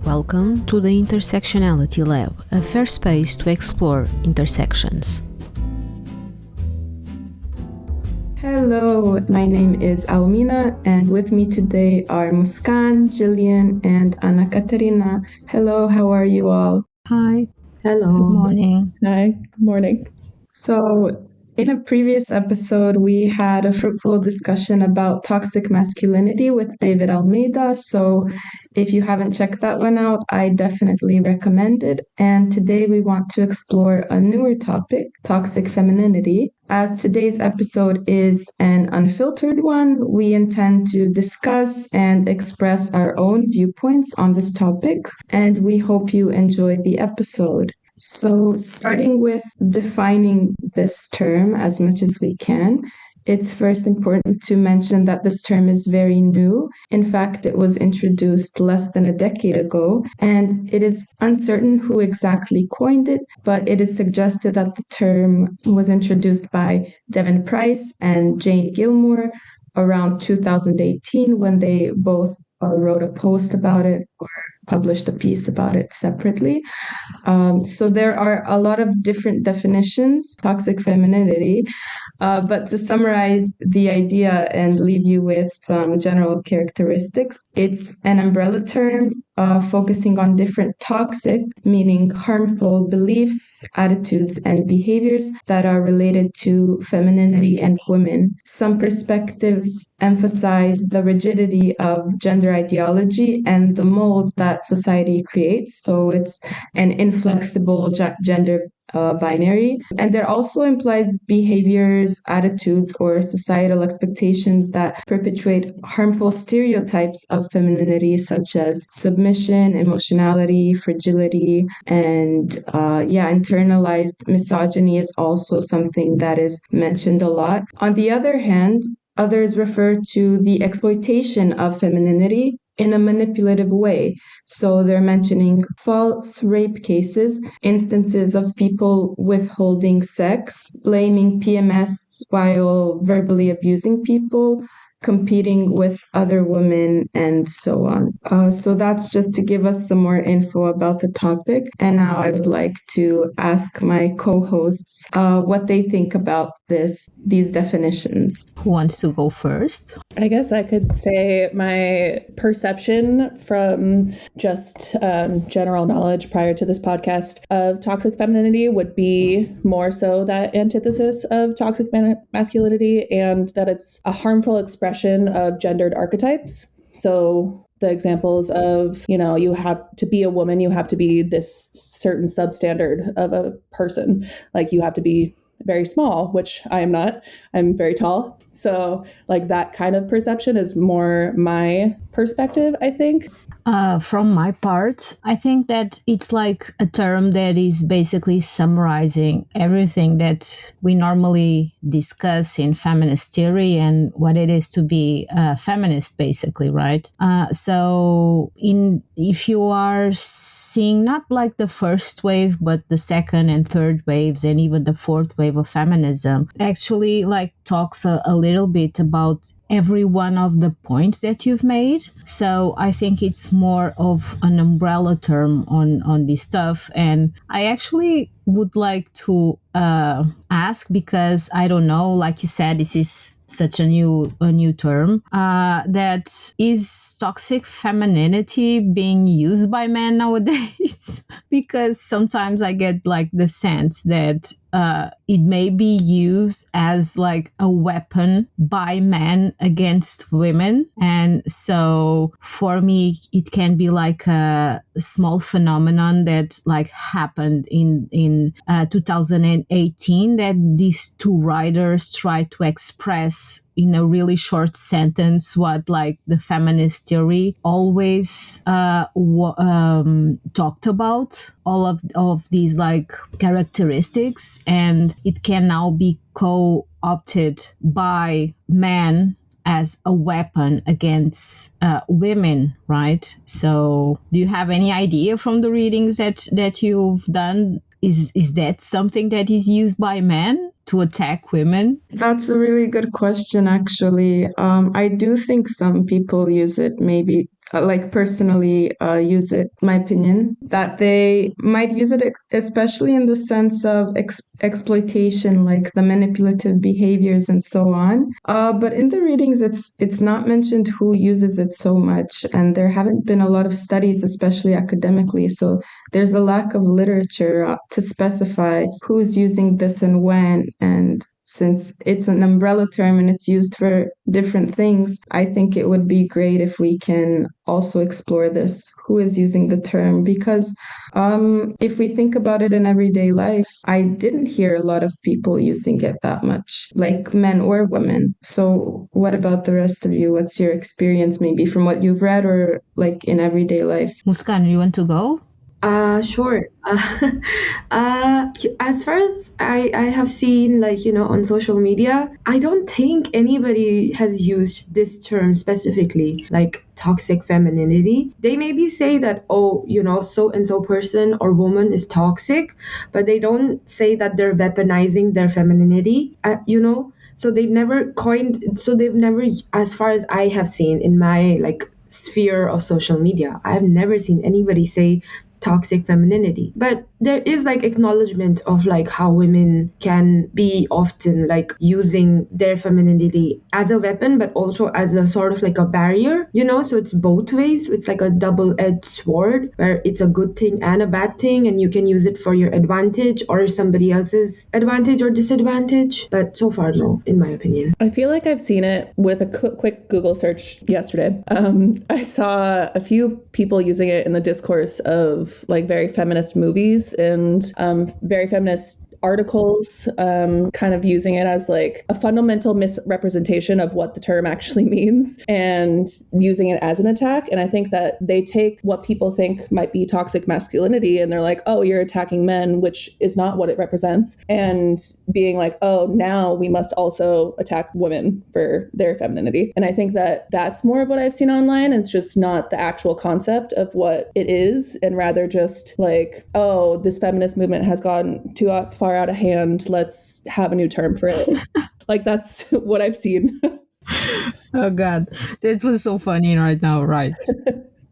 Welcome to the Intersectionality Lab, a fair space to explore intersections. Hello, my name is Almina, and with me today are Muskaan, Gillian, and Ana Catarina. Hello, how are you all? Hi. Hello. Good morning. Hi. Good morning. So, in a previous episode, we had a fruitful discussion about toxic masculinity with David Almeida. So, if you haven't checked that one out, I definitely recommend it. And today we want to explore a newer topic, toxic femininity. As today's episode is an unfiltered one, we intend to discuss and express our own viewpoints on this topic, and we hope you enjoy the episode. So, starting with defining this term as much as we can, it's first important to mention that this term is very new. In fact, it was introduced less than a decade ago, and it is uncertain who exactly coined it, but it is suggested that the term was introduced by Devin Price and Jane Gilmore around 2018 when they both wrote a post about it or published a piece about it separately. So there are a lot of different definitions, toxic femininity, but to summarize the idea and leave you with some general characteristics, it's an umbrella term focusing on different toxic, meaning harmful beliefs, attitudes, and behaviors that are related to femininity and women. Some perspectives emphasize the rigidity of gender ideology and the molds that society creates. So it's an inflexible gender binary. And there also implies behaviors, attitudes, or societal expectations that perpetuate harmful stereotypes of femininity, such as submission, emotionality, fragility, and internalized misogyny is also something that is mentioned a lot. On the other hand, others refer to the exploitation of femininity in a manipulative way. So they're mentioning false rape cases, instances of people withholding sex, blaming PMS while verbally abusing people, competing with other women, and so on. So that's just to give us some more info about the topic. And now I would like to ask my co-hosts what they think about these definitions. Who wants to go first? I guess I could say my perception from just general knowledge prior to this podcast of toxic femininity would be more so that antithesis of toxic masculinity, and that it's a harmful expression of gendered archetypes. So the examples of, you have to be a woman, you have to be this certain substandard of a person. Like you have to be very small, which I am not. I'm very tall. So like that kind of perception is more my perspective, I think. From my part, I think that it's like a term that is basically summarizing everything that we normally discuss in feminist theory and what it is to be a feminist, basically, right? So if you are seeing not like the first wave, but the second and third waves and even the fourth wave of feminism, actually like talks a little bit about every one of the points that you've made. So I think it's more of an umbrella term on this stuff. And I actually would like to ask, because I don't know, like you said, this is such a new term, that is toxic femininity being used by men nowadays? Because sometimes I get like the sense that it may be used as like a weapon by men against women. And so for me, it can be like a small phenomenon that like happened in 2018, that these two writers tried to express in a really short sentence what like the feminist theory always talked about, all of these like characteristics, and it can now be co-opted by men as a weapon against women, right? So do you have any idea from the readings that you've done? Is that something that is used by men to attack women? That's a really good question, actually. I do think some people use it, maybe like personally use it, my opinion, that they might use it, especially in the sense of exploitation, like the manipulative behaviors and so on. But in the readings, it's not mentioned who uses it so much, and there haven't been a lot of studies, especially academically. So there's a lack of literature to specify who's using this and when, and since it's an umbrella term and it's used for different things, I think it would be great if we can also explore this, who is using the term, because if we think about it in everyday life, I didn't hear a lot of people using it that much, like men or women. So what about the rest of you? What's your experience, maybe from what you've read or like in everyday life? Muskaan, you want to go? Sure. As far as I have seen, like, on social media, I don't think anybody has used this term specifically, like toxic femininity. They maybe say that, oh, so and so person or woman is toxic, but they don't say that they're weaponizing their femininity, So they've never, as far as I have seen in my like sphere of social media, I've never seen anybody say toxic femininity, but there is like acknowledgement of like how women can be often like using their femininity as a weapon, but also as a sort of like a barrier, so it's both ways. It's like a double-edged sword where it's a good thing and a bad thing, and you can use it for your advantage or somebody else's advantage or disadvantage. But so far, no, in my opinion. I feel like I've seen it with a quick Google search yesterday. I saw a few people using it in the discourse of like very feminist movies and very feminist articles, kind of using it as like a fundamental misrepresentation of what the term actually means and using it as an attack. And I think that they take what people think might be toxic masculinity and they're like, oh, you're attacking men, which is not what it represents. And being like, oh, now we must also attack women for their femininity. And I think that that's more of what I've seen online. It's just not the actual concept of what it is, and rather just like, oh, this feminist movement has gone too far out of hand. Let's have a new term for it. Like, that's what I've seen. Oh God, that was so funny right now, right?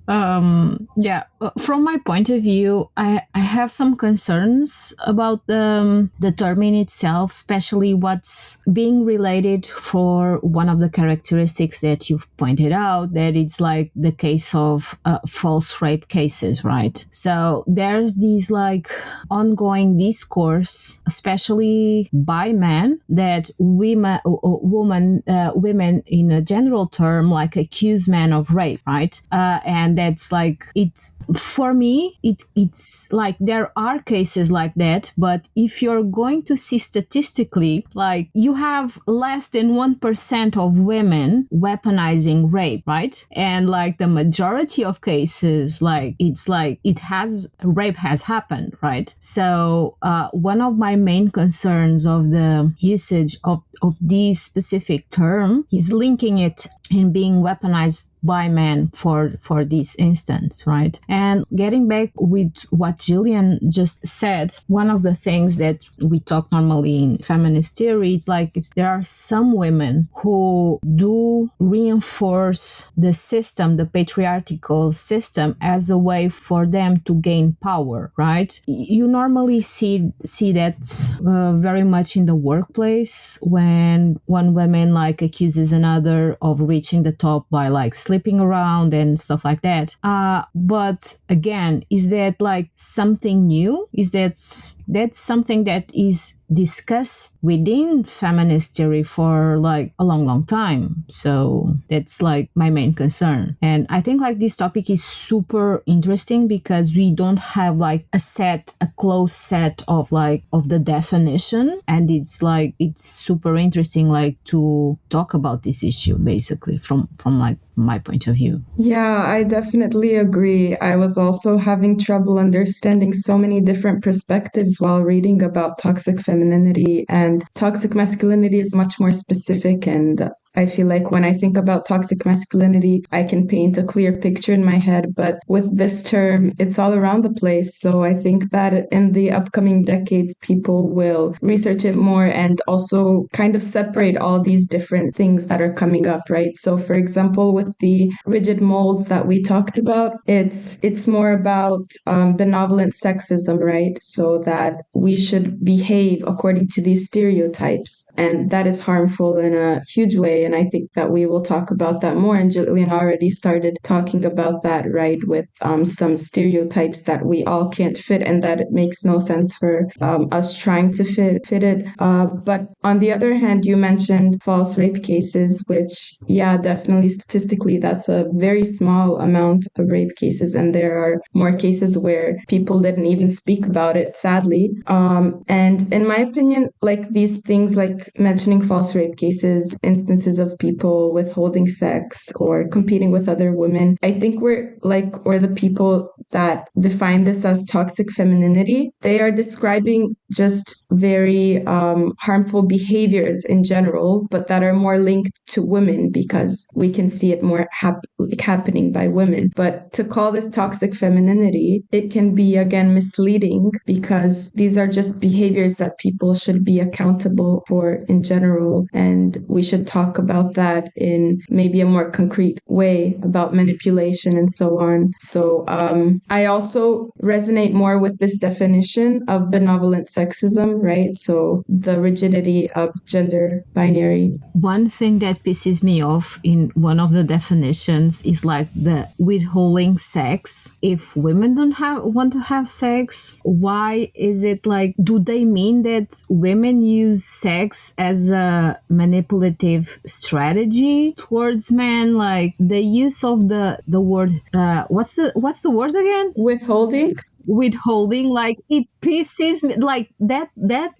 From my point of view, I have some concerns about the term in itself, especially what's being related for one of the characteristics that you've pointed out, that it's like the case of false rape cases, right? So there's these like ongoing discourse, especially by men, that women in a general term like accuse men of rape, right? And that's like it for me. It's like there are cases like that, but if you're going to see statistically, like you have less than 1% of women weaponizing rape, right? And like the majority of cases, like it's like rape has happened, right? So one of my main concerns of the usage of this specific term is linking it in being weaponized by men for this instance, right? And getting back with what Gillian just said, one of the things that we talk normally in feminist theory, it's like there are some women who do reinforce the system, the patriarchal system, as a way for them to gain power, right? You normally see that very much in the workplace when one woman like accuses another of reaching the top by like sleeping around and stuff like that. But again, is that like something new? Is that's something that is discussed within feminist theory for like a long time? So that's like my main concern. And I think like this topic is super interesting because we don't have like a close set of the definition, and it's super interesting like to talk about this issue basically from like my point of view. Yeah, I definitely agree. I was also having trouble understanding so many different perspectives while reading about toxic femininity, and toxic masculinity is much more specific and I feel like when I think about toxic masculinity, I can paint a clear picture in my head. But with this term, it's all around the place. So I think that in the upcoming decades, people will research it more and also kind of separate all these different things that are coming up, right? So for example, with the rigid molds that we talked about, it's more about benevolent sexism, right? So that we should behave according to these stereotypes. And that is harmful in a huge way. And I think that we will talk about that more. And Gillian already started talking about that, right? With some stereotypes that we all can't fit and that it makes no sense for us trying to fit it. But on the other hand, you mentioned false rape cases, which, yeah, definitely statistically, that's a very small amount of rape cases. And there are more cases where people didn't even speak about it, sadly. And in my opinion, like these things like mentioning false rape cases, instances of people withholding sex or competing with other women, I think or the people that define this as toxic femininity, they are describing just very harmful behaviors in general, but that are more linked to women because we can see it more happening by women. But to call this toxic femininity, it can be again misleading because these are just behaviors that people should be accountable for in general. And we should talk about that in maybe a more concrete way about manipulation and so on. So I also resonate more with this definition of benevolent sexism, right? So the rigidity of gender binary. One thing that pisses me off in one of the definitions is like the withholding sex. If women don't want to have sex, why is it like, do they mean that women use sex as a manipulative strategy towards men? Like the use of the word, what's the word again? Withholding, like it pisses me like that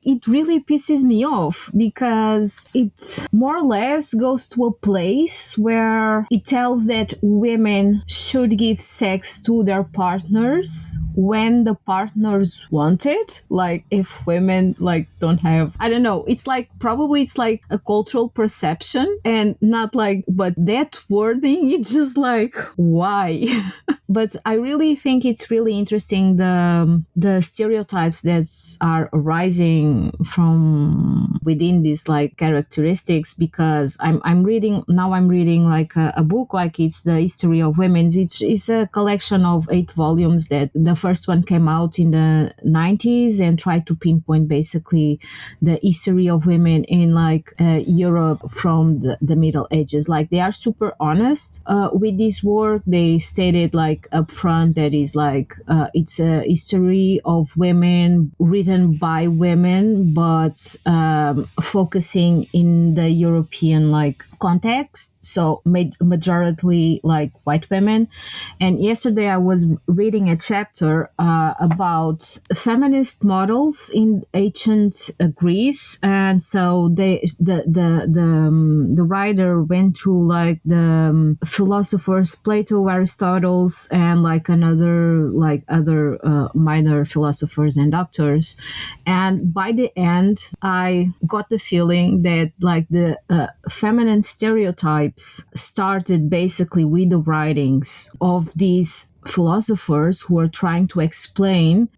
it really pisses me off because it more or less goes to a place where it tells that women should give sex to their partners when the partners want it. Like if women like don't have, I don't know, it's like probably it's like a cultural perception and not like, but that wording, it's just like, why? But I really think it's really interesting the stereotypes that are arising from within these like characteristics, because I'm reading like a book, like it's the history of women. It's a collection of 8 volumes that the first one came out in the 90s and tried to pinpoint basically the history of women in like Europe from the Middle Ages. Like they are super honest with this work. They stated like up front that is like it's a history of women written by women, but focusing in the European like context, so majority like white women. And yesterday I was reading a chapter about feminist models in ancient Greece, and so the writer went through like the philosophers Plato, Aristotle, and like other minor philosophers and doctors. And by the end, I got the feeling that like the feminine stereotypes started basically with the writings of these philosophers who are trying to explain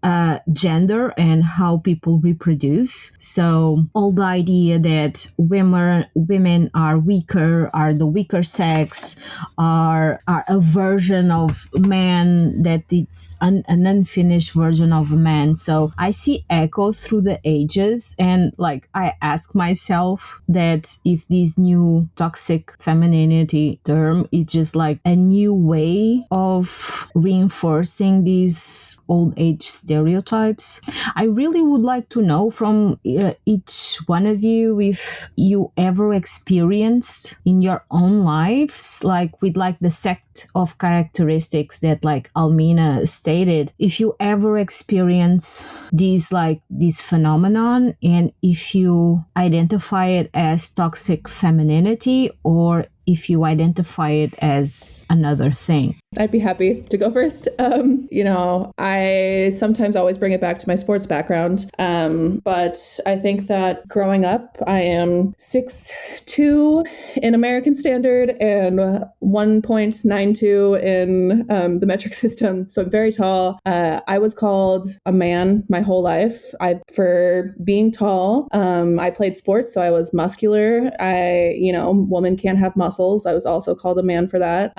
gender and how people reproduce. So all the idea that women are weaker, are the weaker sex, are a version of man that it's an unfinished version of a man. So I see echoes through the ages, and like I ask myself that if this new toxic femininity term is just like a new way of reinforcing these old age stereotypes. I really would like to know from each one of you if you ever experienced in your own lives, like with like the set of characteristics that like Almina stated, if you ever experience this phenomenon, and if you identify it as toxic femininity or if you identify it as another thing. I'd be happy to go first. I sometimes always bring it back to my sports background. But I think that growing up, I am 6'2" in American Standard and 1.92 in the metric system. So I'm very tall. I was called a man my whole life. For being tall, I played sports, so I was muscular. Woman can't have muscles. I was also called a man for that.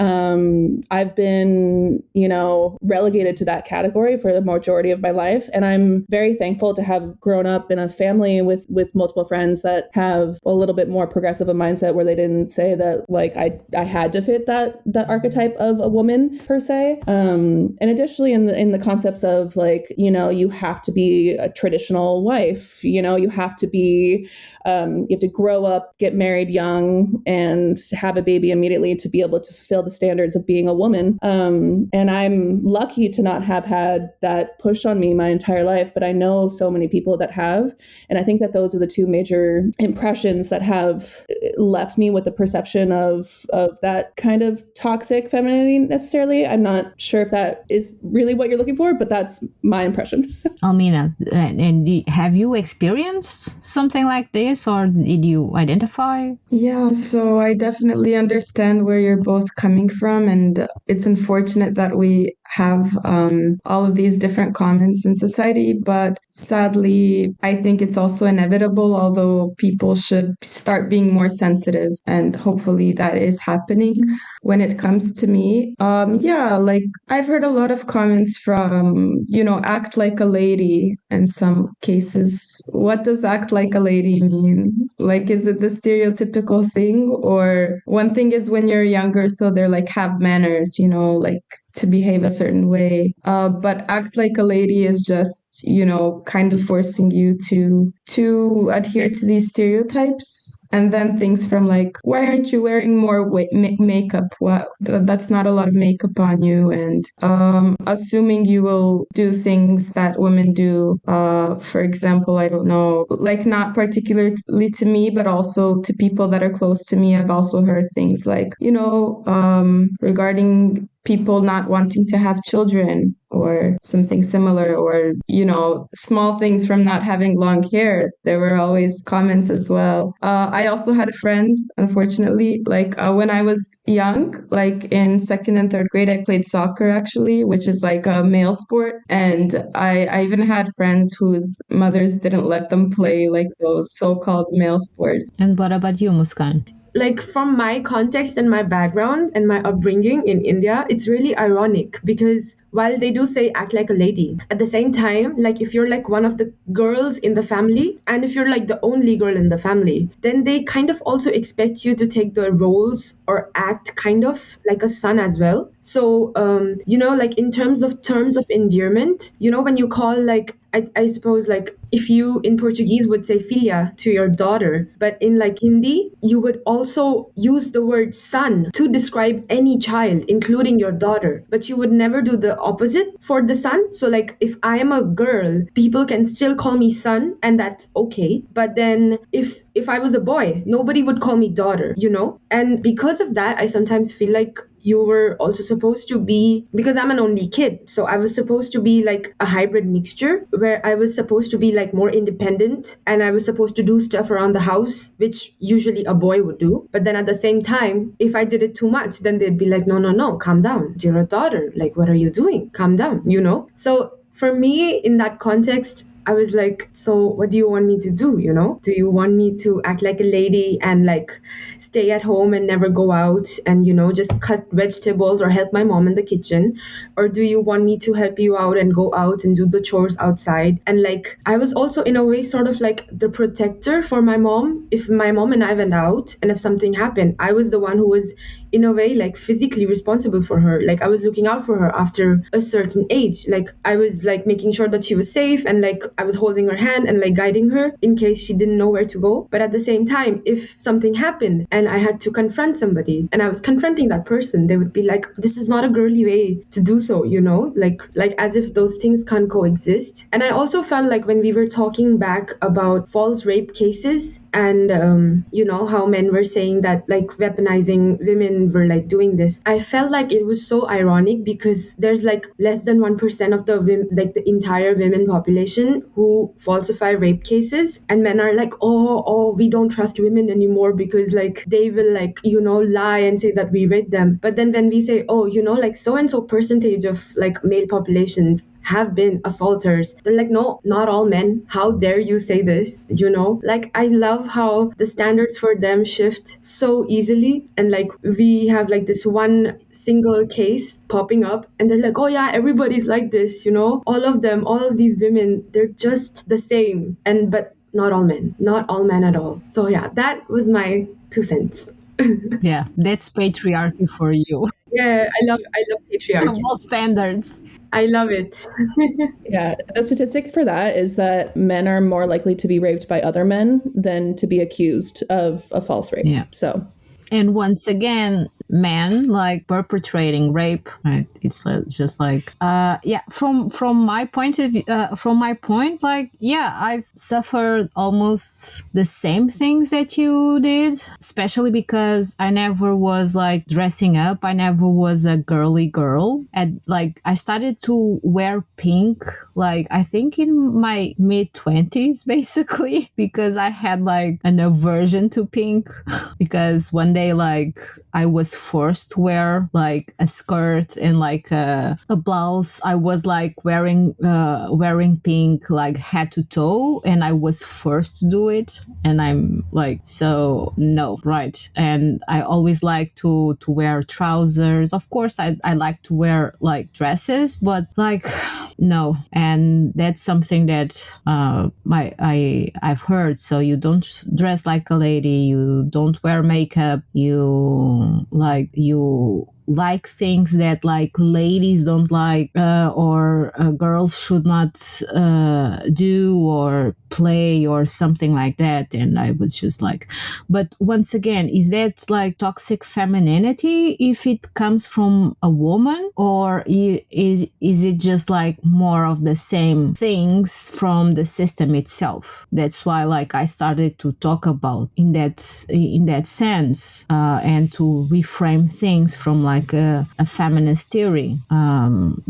I've been, relegated to that category for the majority of my life. And I'm very thankful to have grown up in a family with multiple friends that have a little bit more progressive a mindset, where they didn't say that like I had to fit that archetype of a woman per se. And additionally in the concepts of like, you have to be a traditional wife, you have to be, you have to grow up, get married young, and have a baby immediately to be able to fulfill the standards of being a woman. And I'm lucky to not have had that pushed on me my entire life, but I know so many people that have. And I think that those are the two major impressions that have left me with the perception of that kind of toxic femininity necessarily. I'm not sure if that is really what you're looking for, but that's my impression. Almina, and have you experienced something like this, or did you identify? Yeah, so I definitely understand where you're both coming from, and it's unfortunate that we have all of these different comments in society, but sadly, I think it's also inevitable, although people should start being more sensitive, and hopefully that is happening. When it comes to me, like I've heard a lot of comments from, act like a lady in some cases. What does act like a lady mean? Like, is it the stereotypical thing? Or one thing is when you're younger, so they're like, have manners, like to behave a certain way. But act like a lady is just, kind of forcing you to adhere to these stereotypes. And then things from like, why aren't you wearing more makeup? That's not a lot of makeup on you. And assuming you will do things that women do. For example, I don't know, like not particularly to me, but also to people that are close to me. I've also heard things like, regarding people not wanting to have children or something similar, or, small things from not having long hair. There were always comments as well. I also had a friend, unfortunately, like when I was young, like in second and third grade, I played soccer actually, which is like a male sport. And I even had friends whose mothers didn't let them play like those so-called male sports. And what about you, Muskaan? Like from my context and my background and my upbringing in India, it's really ironic because while they do say act like a lady, at the same time, like if you're like one of the girls in the family and if you're like the only girl in the family, then they kind of also expect you to take the roles or act kind of like a son as well. So, like in terms of endearment, when you call like, I suppose like if you in Portuguese would say filha to your daughter, but in like Hindi, you would also use the word son to describe any child, including your daughter, but you would never do the opposite for the son. So like if I am a girl, people can still call me son and that's okay. But then if I was a boy, nobody would call me daughter, And because of that, I sometimes feel like you were also supposed to be, because I'm an only kid, so I was supposed to be like a hybrid mixture where I was supposed to be like more independent and I was supposed to do stuff around the house, which usually a boy would do. But then at the same time, if I did it too much, then they'd be like, no, calm down. You're a daughter. Like, what are you doing? Calm down, So for me, in that context, I was like, so what do you want me to do, Do you want me to act like a lady and like stay at home and never go out and, just cut vegetables or help my mom in the kitchen? Or do you want me to help you out and go out and do the chores outside? And like, I was also in a way sort of like the protector for my mom. If my mom and I went out and if something happened, I was the one who was in a way like physically responsible for her. Like I was looking out for her after a certain age. Like I was like making sure that she was safe, and like I was holding her hand and like guiding her in case she didn't know where to go. But at the same time, if something happened and I had to confront somebody and I was confronting that person, they would be like, this is not a girly way to do so, you know, like as if those things can't coexist. And I also felt like when we were talking back about false rape cases, and you know how men were saying that like weaponizing women were like doing this, I felt like it was so ironic because there's like less than 1% of the like the entire women population who falsify rape cases, and men are like, oh, we don't trust women anymore because like they will like, you know, lie and say that we raped them. But then when we say, oh, you know, like so and so percentage of like male populations have been assaulters, they're like, no, not all men, how dare you say this, you know? Like I love how the standards for them shift so easily, and like we have like this one single case popping up and they're like, oh yeah, everybody's like this, you know, all of them, all of these women, they're just the same. And but not all men, not all men at all. So yeah, that was my 2 cents. Yeah, that's patriarchy for you. Yeah, I love patriarchy. Double standards. I love it. Yeah, the statistic for that is that men are more likely to be raped by other men than to be accused of a false rape. Yeah. So, and once again, men like perpetrating rape, right? It's just like yeah, from my point of view, from my point, like yeah, I've suffered almost the same things that you did, especially because I never was like dressing up. I never was a girly girl. And like I started to wear pink like I think in my mid-20s basically, because I had like an aversion to pink because one day like I was forced to wear like a skirt and like a blouse. I was like wearing pink like head to toe, and I was forced to do it. And I'm like, so no, right? And I always like to wear trousers. Of course, I like to wear like dresses, but like no. And that's something that I've heard. So you don't dress like a lady. You don't wear makeup. You like things that like ladies don't like, or girls should not do or play or something like that. And I was just like, but once again, is that like toxic femininity if it comes from a woman, or is it just like more of the same things from the system itself? That's why like I started to talk about in that sense, and to reframe things from like a feminist theory,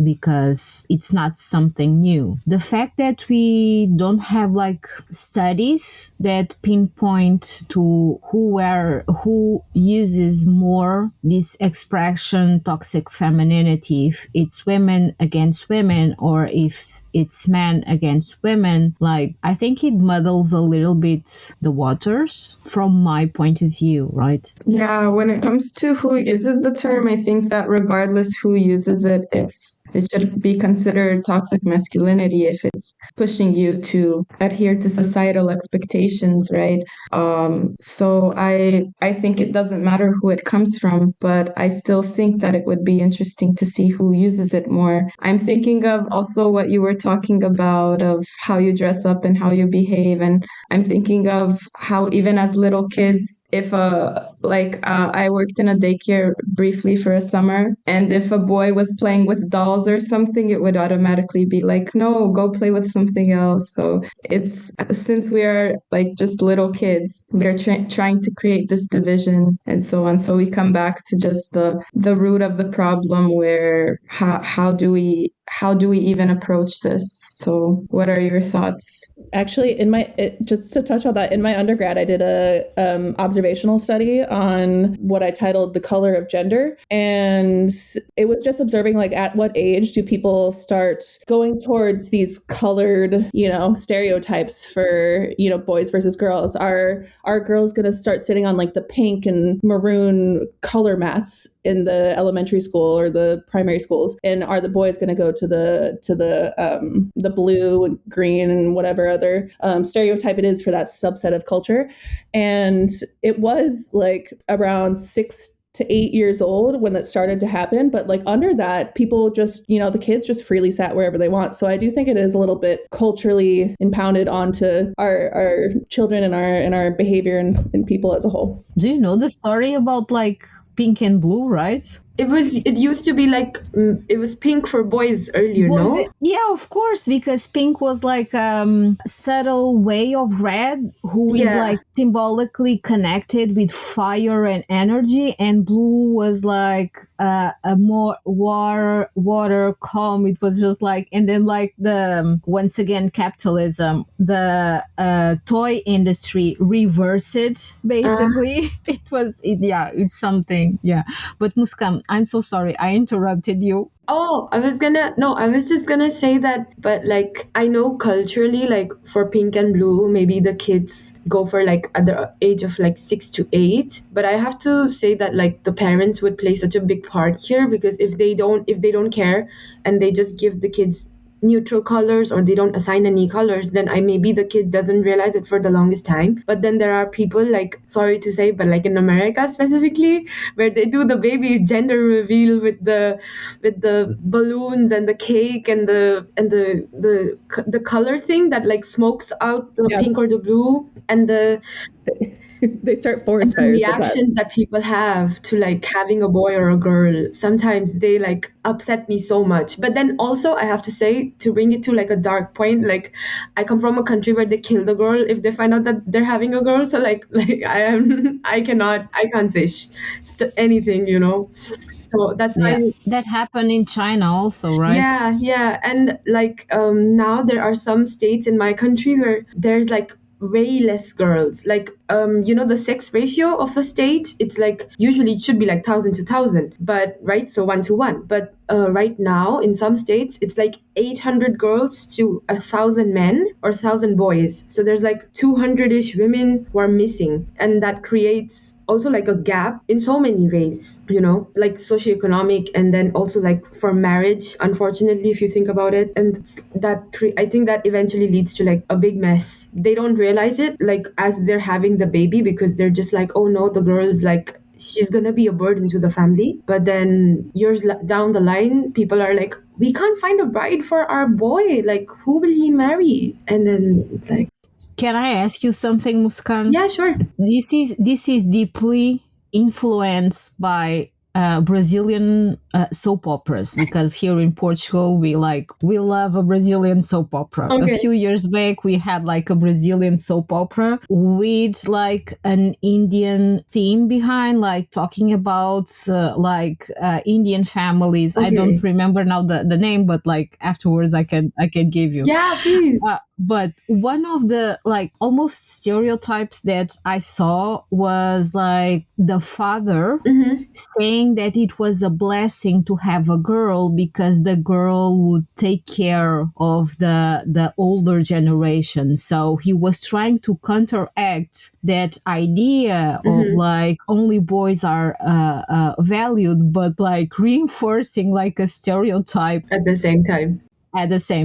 because it's not something new. The fact that we don't have like studies that pinpoint to who uses more this expression toxic femininity, if it's women against women or if it's men against women, like I think it muddles a little bit the waters from my point of view, right? Yeah, when it comes to who uses the term, I think that regardless who uses it, it should be considered toxic masculinity if it's pushing you to adhere to societal expectations, right? So I think it doesn't matter who it comes from, but I still think that it would be interesting to see who uses it more. I'm thinking of also what you were talking about of how you dress up and how you behave, and I'm thinking of how even as little kids, if I worked in a daycare briefly for a summer, and if a boy was playing with dolls or something, it would automatically be like, no, go play with something else. So it's, since we are like just little kids, we're trying to create this division and so on. So we come back to just the root of the problem, where how do we even approach this? So what are your thoughts? Actually, just to touch on that, in my undergrad, I did a observational study on what I titled "The Color of Gender," and it was just observing like at what age do people start going towards these colored, stereotypes for boys versus girls. Are girls going to start sitting on like the pink and maroon color mats in the elementary school or the primary schools, and are the boys going to go to the blue and green and whatever other stereotype it is for that subset of culture? And it was like around 6 to 8 years old when that started to happen. But like under that, people just, the kids just freely sat wherever they want. So I do think it is a little bit culturally impounded onto our children and our behavior and people as a whole. Do you know the story about like pink and blue, right? It used to be like it was pink for boys earlier, no? Yeah, of course, because pink was like subtle way of red, who is like symbolically connected with fire and energy, and blue was like a more water calm. It was just like, and then like the once again capitalism, the toy industry reversed it basically. It's something, but Muskaan, I'm so sorry, I interrupted you. Oh, I was just gonna say that, but like, I know culturally, like for pink and blue, maybe the kids go for like at the age of like 6 to 8. But I have to say that like the parents would play such a big part here, because if they don't care and they just give the kids neutral colors or they don't assign any colors, then maybe the kid doesn't realize it for the longest time. But then there are people, like, sorry to say, but like in America specifically, where they do the baby gender reveal with the balloons and the cake and the color thing that like smokes out the pink or the blue, and they start forest the fires. reactions that people have to like having a boy or a girl, sometimes they like upset me so much. But then also I have to say, to bring it to like a dark point, like I come from a country where they kill the girl if they find out that they're having a girl. So like I can't say anything, so that's why that happened in China also, right? yeah. And like now there are some states in my country where there's like way less girls. Like the sex ratio of a state, it's like usually it should be like 1,000 to 1,000, but right, so 1 to 1. But right now in some states it's like 800 girls to 1,000 men or 1,000 boys. So there's like 200-ish women who are missing, and that creates also like a gap in so many ways, like socioeconomic, and then also like for marriage, unfortunately, if you think about it. And I think that eventually leads to like a big mess. They don't realize it like as they're having the baby, because they're just like, oh no, the girl's like, she's gonna be a burden to the family. But then years down the line, people are like, we can't find a bride for our boy, like who will he marry? And then it's like, can I ask you something, Muskaan? Yeah, sure. This is deeply influenced by Brazilian soap operas, because here in Portugal we love a Brazilian soap opera. Okay. A few years back we had like a Brazilian soap opera with like an Indian theme behind, like talking about Indian families. Okay. I don't remember now the name, but like afterwards I can give you. Yeah, please. But one of the like almost stereotypes that I saw was like the father saying that it was a blessing to have a girl because the girl would take care of the older generation. So he was trying to counteract that idea of like only boys are valued, but like reinforcing like a stereotype at the same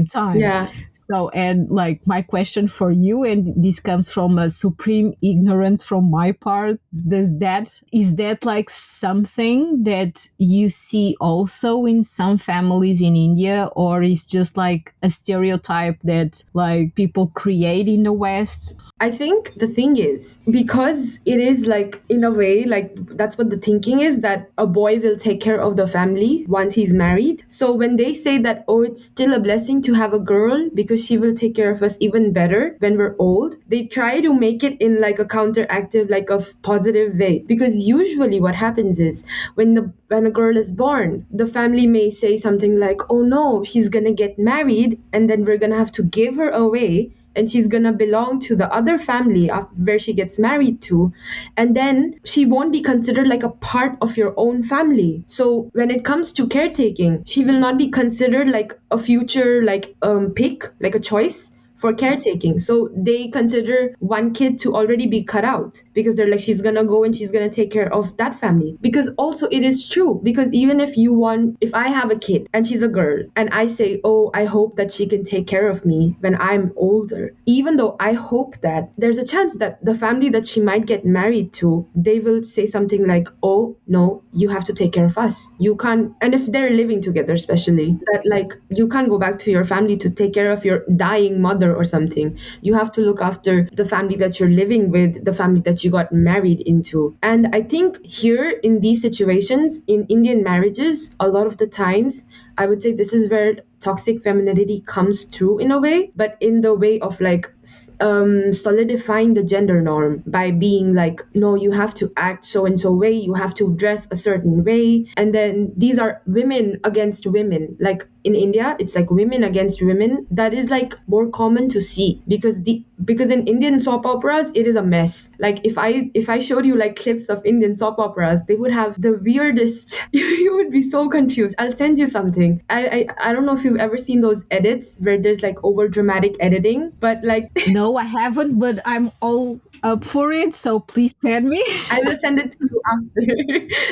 time. Yeah. So, and like my question for you, and this comes from a supreme ignorance from my part, is that like something that you see also in some families in India, or is just like a stereotype that like people create in the West? I think the thing is, because it is like, in a way, like that's what the thinking is, that a boy will take care of the family once he's married. So when they say that, oh, it's still a blessing to have a girl because she will take care of us even better when we're old, they try to make it in like a counteractive, like a positive way. Because usually what happens is when a girl is born, the family may say something like, oh no, she's gonna get married and then we're gonna have to give her away, and she's gonna belong to the other family where she gets married to, and then she won't be considered like a part of your own family. So when it comes to caretaking, she will not be considered like a future like pick, like a choice for caretaking. So they consider one kid to already be cut out because they're like, she's gonna go and she's gonna take care of that family. Because also it is true, because even if I have a kid and she's a girl and I say, oh, I hope that she can take care of me when I'm older, even though I hope that, there's a chance that the family that she might get married to, they will say something like, oh no, you have to take care of us, you can't. And if they're living together, especially, that like, you can't go back to your family to take care of your dying mother or something. You have to look after the family that you're living with, the family that you got married into. And I think here in these situations in Indian marriages, a lot of the times, I would say this is where toxic femininity comes through in a way, but in the way of like solidifying the gender norm by being like, no, you have to act so and so way, you have to dress a certain way. And then these are women against women. Like in India, it's like women against women. That is like more common to see because in Indian soap operas, it is a mess. Like if I showed you like clips of Indian soap operas, they would have the weirdest. You would be so confused. I'll send you something. I don't know if you've ever seen those edits where there's like over dramatic editing, but like No, I haven't, but I'm all up for it. So please send me. I will send it to you after.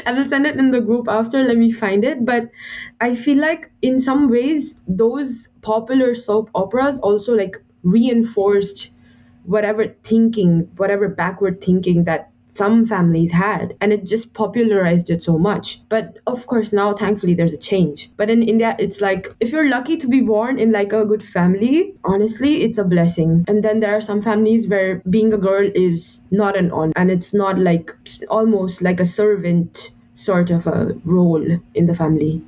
I will send it in the group after. Let me find it. But I feel like in some ways, those popular soap operas also like reinforced whatever backward thinking that some families had, and it just popularized it so much. But of course now thankfully there's a change. But in India, it's like, if you're lucky to be born in like a good family, honestly it's a blessing. And then there are some families where being a girl is not an honor, and it's not like, almost like a servant sort of a role in the family.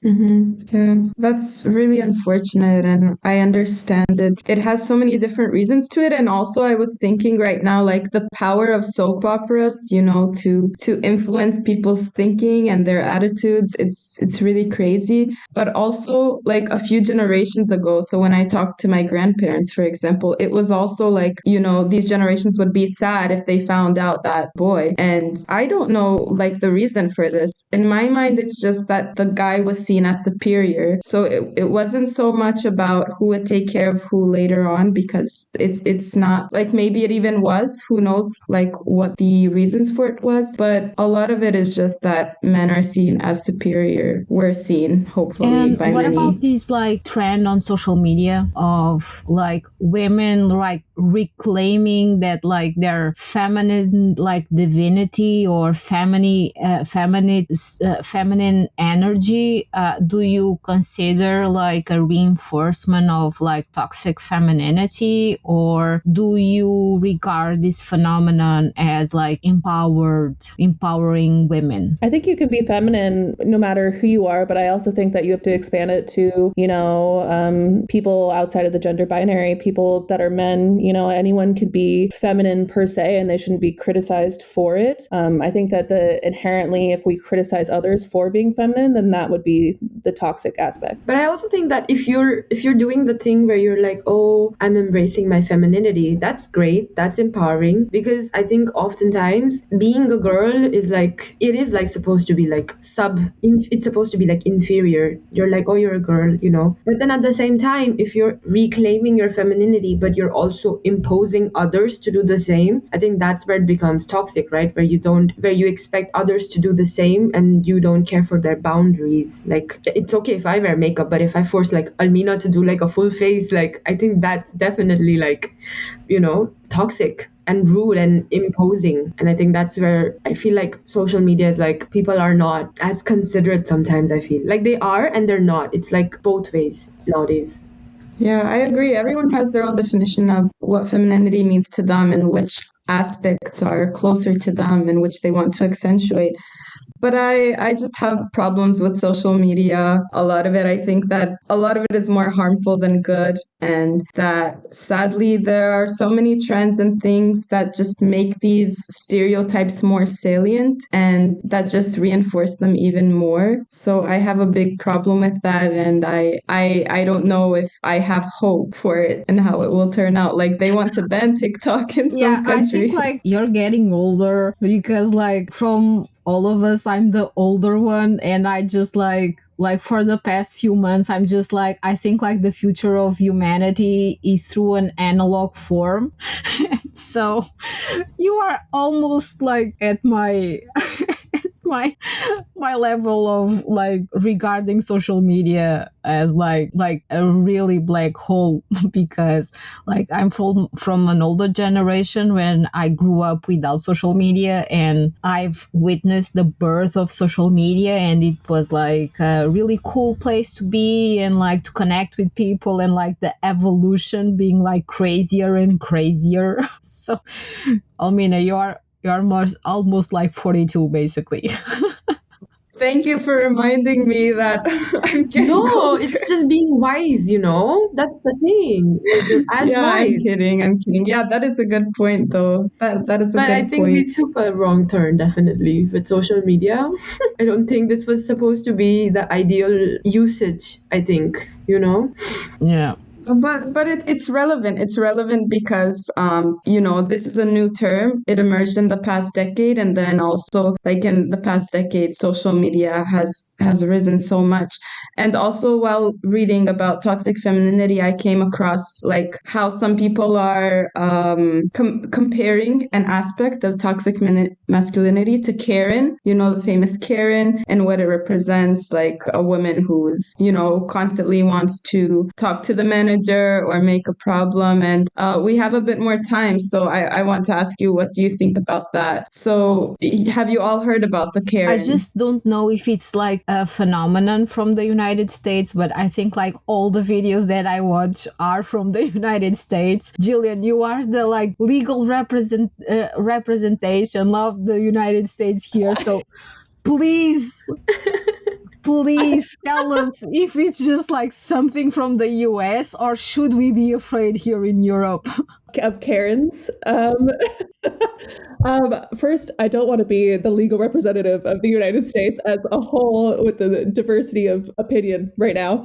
Yeah, that's really unfortunate, and I understand it. It has so many different reasons to it, and also I was thinking right now, like the power of soap operas, to influence people's thinking and their attitudes. It's really crazy. But also, like a few generations ago, so when I talked to my grandparents, for example, it was also like, these generations would be sad if they found out that boy, and I don't know like the reason for this. In my mind, it's just that the guy was seen as superior. So it wasn't so much about who would take care of who later on, because it's not like, maybe it even was, who knows like what the reasons for it was, but a lot of it is just that men are seen as superior, were seen hopefully And by what many. about this like trend on social media of like women like reclaiming that like their feminine like divinity or feminine energy? Do you consider like a reinforcement of like toxic femininity, or do you regard this phenomenon as like empowering women? I think you can be feminine no matter who you are, but I also think that you have to expand it to, people outside of the gender binary, people that are men. Anyone could be feminine per se, and they shouldn't be criticized for it. I think that inherently, if we criticize others for being feminine, then that would be the toxic aspect. But I also think that if you're doing the thing where you're like, oh, I'm embracing my femininity, that's great, that's empowering. Because I think oftentimes being a girl is like, it is like supposed to be like it's supposed to be like inferior. You're like, oh, you're a girl, But then at the same time, if you're reclaiming your femininity, but you're also imposing others to do the same, I think that's where it becomes toxic, right? Where you expect others to do the same and you don't care for their boundaries. Like, it's okay if I wear makeup, but if I force like Almina to do like a full face, like I think that's definitely like, toxic and rude and imposing. And I think that's where I feel like social media is like, people are not as considerate sometimes. I feel like they are and they're not. It's like both ways nowadays. Yeah, I agree. Everyone has their own definition of what femininity means to them and which aspects are closer to them and which they want to accentuate. But I just have problems with social media. A lot of it, I think that a lot of it is more harmful than good. And that sadly, there are so many trends and things that just make these stereotypes more salient and that just reinforce them even more. So I have a big problem with that. And I don't know if I have hope for it and how it will turn out. Like, they want to ban TikTok in Yeah, some I think countries. like you're getting older because like from all of us, I'm the older one, and I just like for the past few months, I'm just like, I think like the future of humanity is through an analog form. So you are almost like at my my my level of like regarding social media as like a really black hole because like I'm from an older generation when I grew up without social media, and I've witnessed the birth of social media, and it was like a really cool place to be and like to connect with people, and like the evolution being like crazier and crazier. So Almina, you're almost like 42 basically. Thank you for reminding me that I'm getting No, older. it's just being wise, you know? That's the thing. Like, you're as Yeah, I'm wise. kidding. I'm kidding. Yeah, that is a good point, though. That is a But I good think we point. took a wrong turn, definitely, with social media. I don't think this was supposed to be the ideal usage, I think, you know? Yeah. But it's relevant. It's relevant because this is a new term. It emerged in the past decade, and then also like in the past decade, social media has risen so much. And also while reading about toxic femininity, I came across like how some people are comparing an aspect of toxic masculinity to Karen. You know, the famous Karen, and what it represents, like a woman who's constantly wants to talk to the manager or make a problem. And we have a bit more time, so I want to ask you, what do you think about that? So have you all heard about the I Karen? just don't know if it's like a phenomenon from the United States, but I think like all the videos that I watch are from the United States. Gillian, you are the like legal representation of the United States here. So please, please tell us if it's just like something from the US, or should we be afraid here in Europe? Of Karens. First, I don't want to be the legal representative of the United States as a whole with the diversity of opinion right now.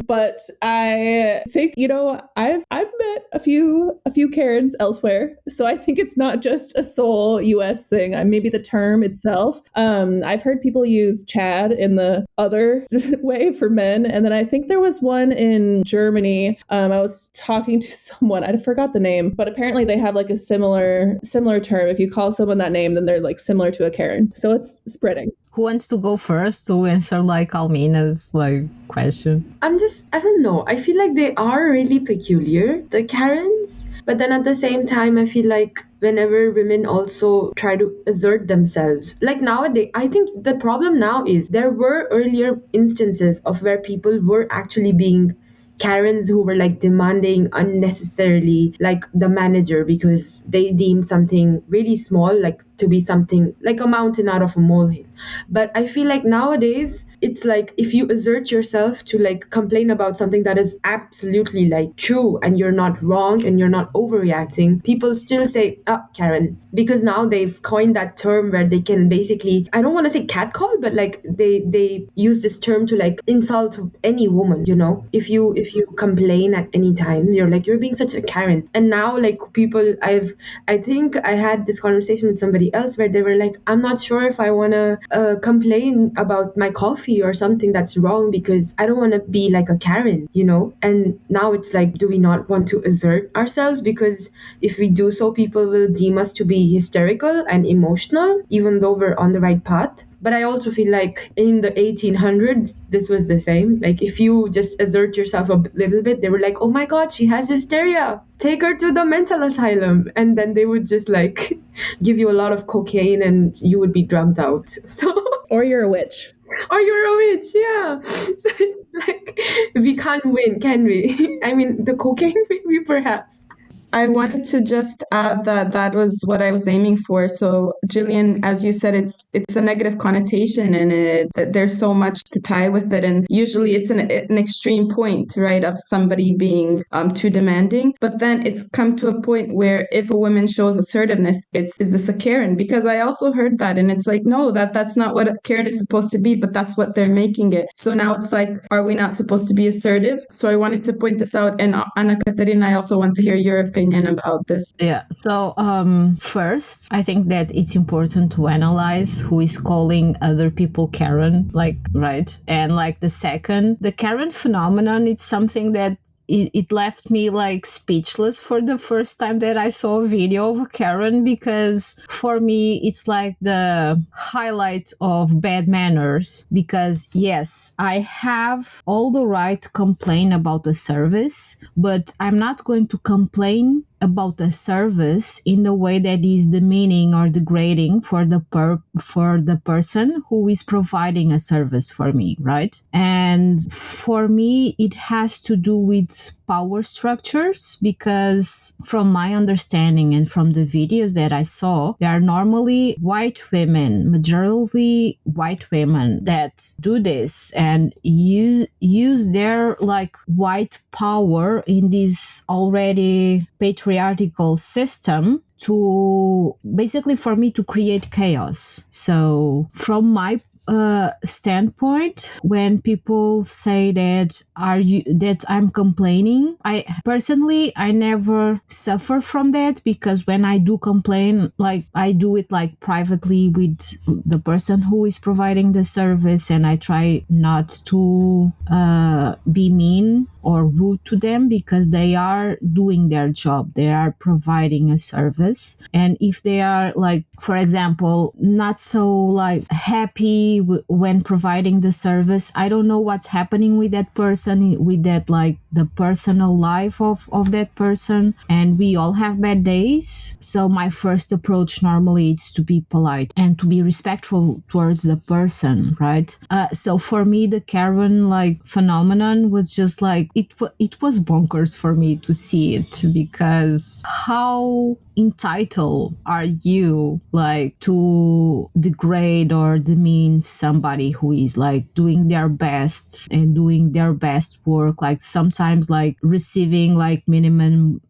But I think I've met a few Karens elsewhere, so I think it's not just a sole U.S. thing. Maybe the term itself. I've heard people use Chad in the other way for men, and then I think there was one in Germany. I was talking to someone, I forgot the name, but apparently they have like a similar term. If you call someone that name, then they're like similar to a Karen. So it's spreading. Who wants to go first to answer like Almina's like question? I don't know. I feel like they are really peculiar, the Karens. But then at the same time, I feel like whenever women also try to assert themselves, like nowadays, I think the problem now is there were earlier instances of where people were actually being Karens who were like demanding unnecessarily, like the manager, because they deemed something really small like to be something like a mountain out of a molehill. But I feel like nowadays it's like if you assert yourself to like complain about something that is absolutely like true and you're not wrong and you're not overreacting, people still say, "Ah, Karen," because now they've coined that term where they can basically, I don't want to say catcall, but like they use this term to like insult any woman. You know, if you complain at any time, you're like, you're being such a Karen. And now like people, I think I had this conversation with somebody else where they were like, I'm not sure if I want to complain about my coffee or something that's wrong because I don't want to be like a Karen, you know? And now it's like, do we not want to assert ourselves? Because if we do so, people will deem us to be hysterical and emotional, even though we're on the right path. But I also feel like in the 1800s, this was the same. Like, if you just assert yourself a little bit, they were like, oh my God, she has hysteria. Take her to the mental asylum. And then they would just like give you a lot of cocaine and you would be drugged out. So, Or you're a witch. or you're a witch, yeah. So it's like, we can't win, can we? I mean, the cocaine, maybe perhaps. I wanted to just add that that was what I was aiming for. So, Gillian, as you said, it's a negative connotation, and there's so much to tie with it. And usually, it's an extreme point, right, of somebody being too demanding. But then it's come to a point where if a woman shows assertiveness, is this a Karen? Because I also heard that, and it's like, no, that's not what a Karen is supposed to be, but that's what they're making it. So now it's like, are we not supposed to be assertive? So I wanted to point this out, and Ana Catarina, I also want to hear your opinion opinion about this? Yeah. So, first, I think that it's important to analyze who is calling other people Karen, like, right? And like the second, the Karen phenomenon, it's something that it left me like speechless for the first time that I saw a video of Karen, because for me it's like the highlight of bad manners. Because yes, I have all the right to complain about the service, but I'm not going to complain about a service in a way that is demeaning or degrading for the person who is providing a service for me, right? And for me it has to do with power structures, because from my understanding and from the videos that I saw, they are normally white women, majorly white women, that do this and use their like white power in this already patriarchal system to basically for me to create chaos. So from my standpoint, when people say that I'm complaining, I personally I never suffer from that, because when I do complain, like I do it like privately with the person who is providing the service, and I try not to be mean or rude to them, because they are doing their job, they are providing a service. And if they are like, for example, not so like happy when providing the service, I don't know what's happening with that person, with that like the personal life of that person, and we all have bad days. So my first approach normally is to be polite and to be respectful towards the person, right? So for me the Karen like phenomenon was just like it was bonkers for me to see it, because how entitled are you like to degrade or demean somebody who is like doing their best and doing their best work, like sometimes like receiving like minimum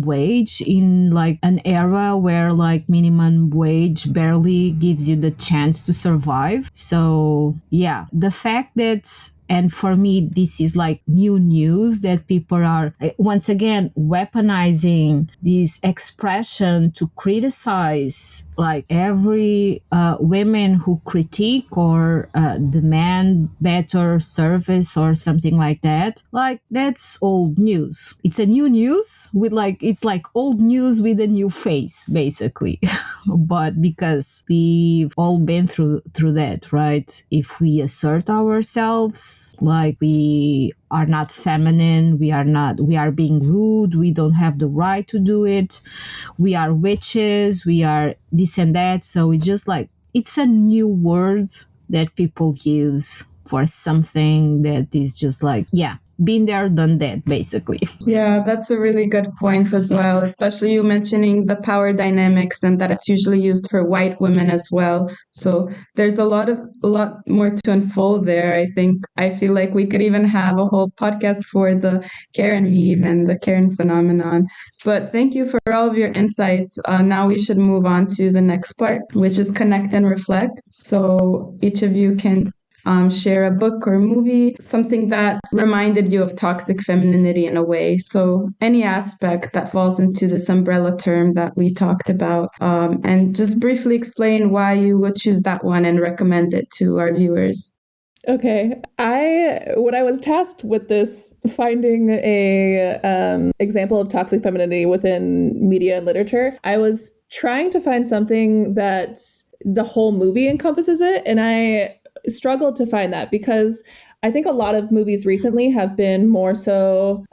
wage in like an era where like minimum wage barely gives you the chance to survive. So yeah, the fact that, and for me, this is like new news, that people are once again weaponizing this expression to criticize like every women who critique or demand better service or something like that. Like that's old news. It's a new news with like, it's like old news with a new face, basically. But because we've all been through that, right? If we assert ourselves, like we are not feminine, we are being rude, we don't have the right to do it, we are witches, we are this and that. So it's just like, it's a new word that people use for something that is just like, yeah, been there, done that, basically. Yeah, that's a really good point as well, especially you mentioning the power dynamics and that it's usually used for white women as well. So there's a lot more to unfold there. I feel like we could even have a whole podcast for the Karen meme and the Karen phenomenon. But thank you for all of your insights. Now we should move on to the next part, which is connect and reflect. So each of you can share a book or movie, something that reminded you of toxic femininity in a way. So any aspect that falls into this umbrella term that we talked about, and just briefly explain why you would choose that one and recommend it to our viewers. Okay, when I was tasked with this, finding a example of toxic femininity within media and literature, I was trying to find something that the whole movie encompasses it, and I struggled to find that, because I think a lot of movies recently have been more so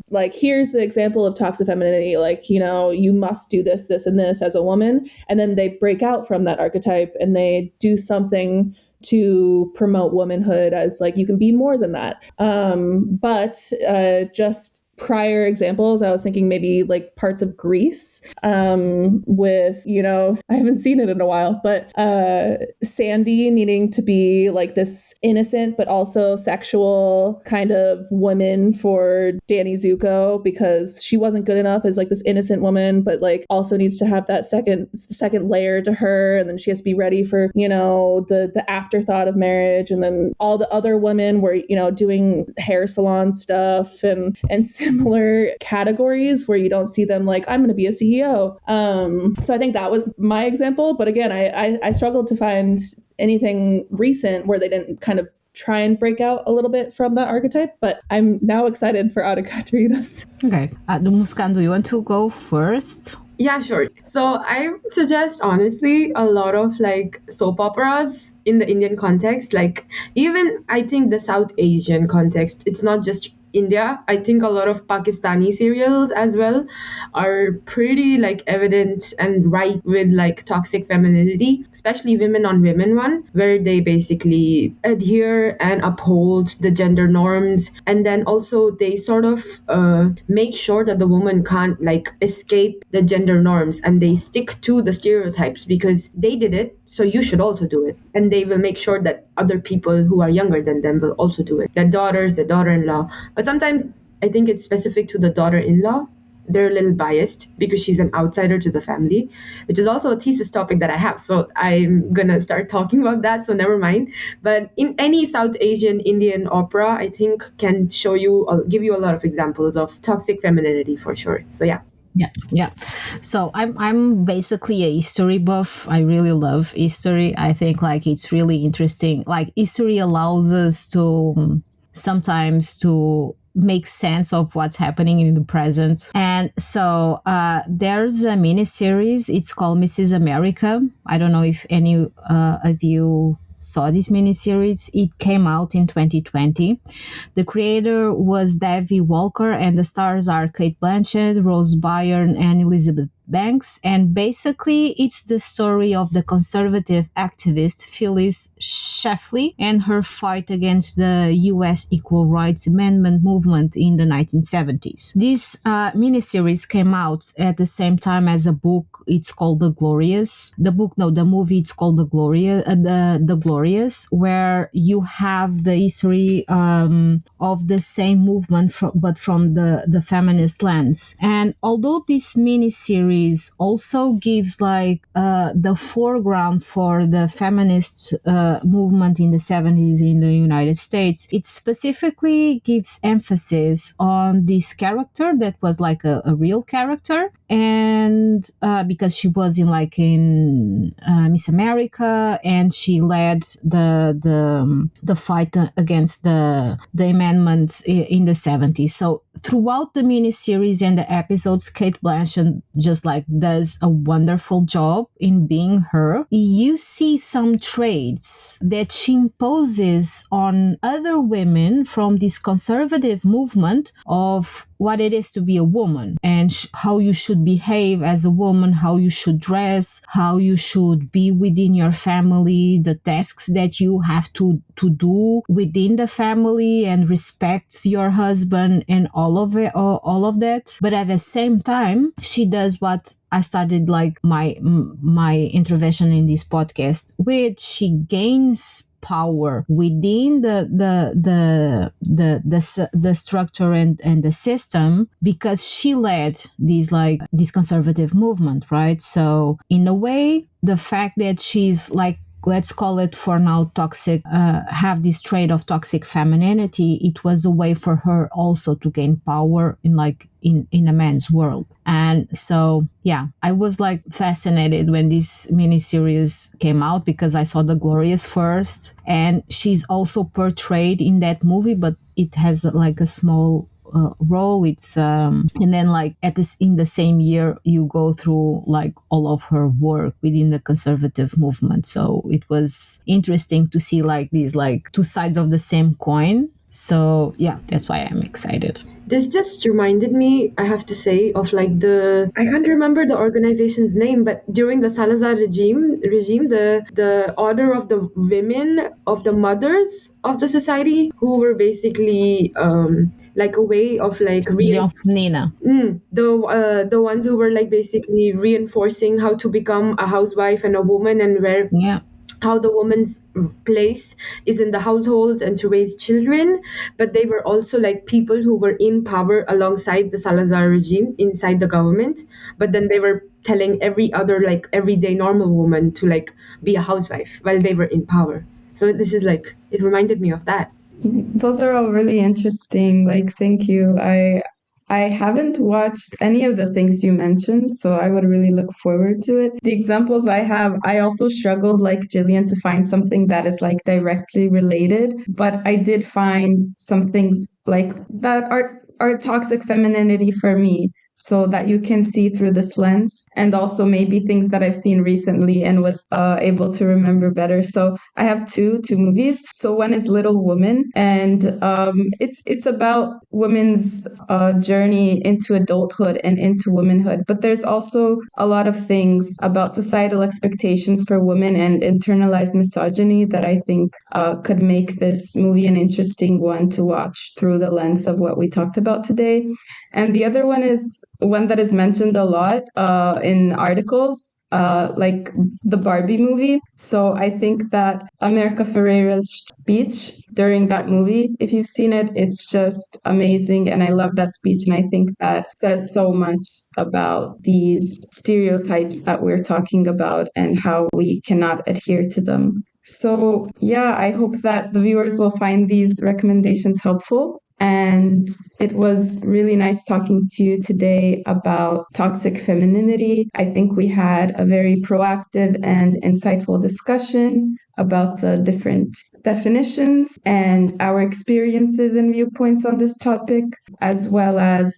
like, here's the example of toxic femininity, like, you know, you must do this, this, and this as a woman, and then they break out from that archetype and they do something to promote womanhood as like, you can be more than that. But just prior examples, I was thinking maybe like parts of Greece, with, you know, I haven't seen it in a while, but Sandy needing to be like this innocent but also sexual kind of woman for Danny Zuko, because she wasn't good enough as like this innocent woman, but like also needs to have that second layer to her, and then she has to be ready for, you know, the afterthought of marriage. And then all the other women were, you know, doing hair salon stuff and similar categories where you don't see them like, I'm going to be a CEO. So I think that was my example. But again, I struggled to find anything recent where they didn't kind of try and break out a little bit from that archetype. But I'm now excited for Ana Catarina's. Okay. Muskaan, do you want to go first? Yeah, sure. So I would suggest, honestly, a lot of like soap operas in the Indian context. Like, even I think the South Asian context, it's not just India. I think a lot of Pakistani serials as well are pretty like evident and right with like toxic femininity, especially women on women one, where they basically adhere and uphold the gender norms. And then also they sort of make sure that the woman can't like escape the gender norms, and they stick to the stereotypes because they did it, so you should also do it. And they will make sure that other people who are younger than them will also do it, their daughters, their daughter-in-law. But sometimes I think it's specific to the daughter-in-law. They're a little biased because she's an outsider to the family, which is also a thesis topic that I have. So I'm gonna start talking about that. So never mind. But in any South Asian Indian opera, I think can show you, give you a lot of examples of toxic femininity for sure. So yeah. Yeah. So I'm basically a history buff. I really love history. I think like it's really interesting. Like history allows us to sometimes to make sense of what's happening in the present. And so there's a mini series. It's called Mrs. America. I don't know if any of you saw this miniseries. It came out in 2020. The creator was Davy Walker, and the stars are Kate Blanchett, Rose Byrne, and Elizabeth Banks. And basically, it's the story of the conservative activist Phyllis Schlafly and her fight against the U.S. Equal Rights Amendment movement in the 1970s. This miniseries came out at the same time as a book. It's called The Glorious. The movie. It's called The Glorious, where you have the history of the same movement, but from the feminist lens. And although this miniseries also gives like the foreground for the feminist movement in the 70s in the United States, it specifically gives emphasis on this character that was like a real character. And because she was in Miss America, and she led the fight against the amendments in the 70s. So throughout the miniseries and the episodes, Kate Blanchett just like does a wonderful job in being her. You see some traits that she imposes on other women from this conservative movement of what it is to be a woman, and how you should behave as a woman, how you should dress, how you should be within your family, the tasks that you have to do within the family, and respect your husband, and all of that. But at the same time, she does what I started like my intervention in this podcast, which she gains power within the structure and the system, because she led this conservative movement, right? So in a way, the fact that she's like, let's call it for now toxic, have this trait of toxic femininity, it was a way for her also to gain power in a man's world. And so yeah, I was like fascinated when this miniseries came out, because I saw The Glorious first, and she's also portrayed in that movie, but it has like a small role. It's and then like in the same year you go through like all of her work within the conservative movement. So it was interesting to see like these like two sides of the same coin. So yeah, that's why I'm excited. This just reminded me, I have to say, of like I can't remember the organization's name, but during the Salazar regime, the order of the women, of the mothers of the society, who were basically like a way of like Nina. The ones who were like basically reinforcing how to become a housewife and a woman, and where how the woman's place is in the household and to raise children. But they were also like people who were in power alongside the Salazar regime inside the government, but then they were telling every other like everyday normal woman to like be a housewife while they were in power. So this is like, it reminded me of that. Those are all really interesting. Like, thank you. I haven't watched any of the things you mentioned, so I would really look forward to it. The examples I have, I also struggled like Gillian to find something that is like directly related, but I did find some things like that are toxic femininity for me, so that you can see through this lens, and also maybe things that I've seen recently and was able to remember better. So I have two movies. So one is Little Woman, and it's about women's journey into adulthood and into womanhood. But there's also a lot of things about societal expectations for women and internalized misogyny that I think could make this movie an interesting one to watch through the lens of what we talked about today. And the other one is one that is mentioned a lot in articles, like the Barbie movie. So I think that America Ferrera's speech during that movie, if you've seen it, it's just amazing. And I love that speech. And I think that says so much about these stereotypes that we're talking about and how we cannot adhere to them. So, yeah, I hope that the viewers will find these recommendations helpful. And it was really nice talking to you today about toxic femininity. I think we had a very proactive and insightful discussion about the different definitions and our experiences and viewpoints on this topic, as well as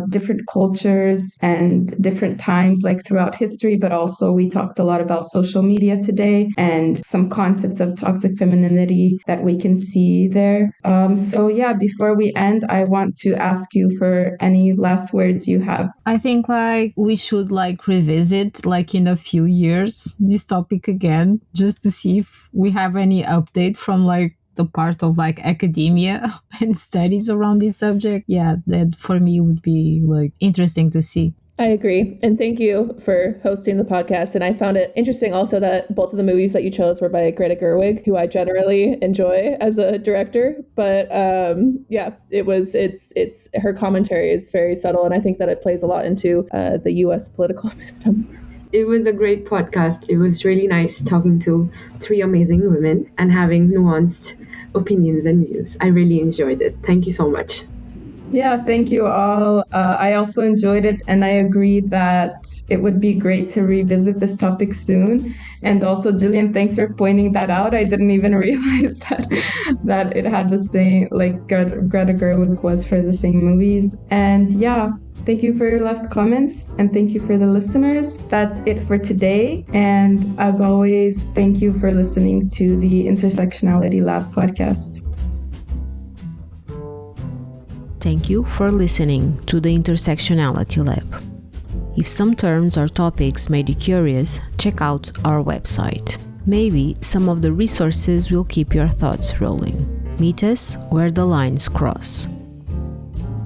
different cultures and different times, like throughout history. But also, we talked a lot about social media today and some concepts of toxic femininity that we can see there. So, yeah, before we end, I want to ask you for any last words you have. I think like we should like revisit like in a few years this topic again, just to see if we have any update from like the part of like academia and studies around this subject. Yeah, that for me would be like interesting to see. I agree. And thank you for hosting the podcast. And I found it interesting also that both of the movies that you chose were by Greta Gerwig, who I generally enjoy as a director. But yeah, it's her commentary is very subtle. And I think that it plays a lot into the US political system. It was a great podcast. It was really nice talking to three amazing women and having nuanced opinions and views. I really enjoyed it. Thank you so much. Yeah, thank you all. I also enjoyed it, and I agree that it would be great to revisit this topic soon. And also, Gillian, thanks for pointing that out. I didn't even realize that it had the same, like Greta Gerwig was for the same movies. And yeah, thank you for your last comments, and thank you for the listeners. That's it for today. And as always, thank you for listening to the Intersectionality Lab podcast. Thank you for listening to the Intersectionality Lab. If some terms or topics made you curious, check out our website. Maybe some of the resources will keep your thoughts rolling. Meet us where the lines cross.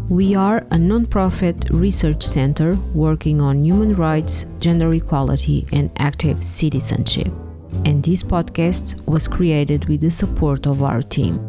We are a non-profit research center working on human rights, gender equality, and active citizenship. And this podcast was created with the support of our team.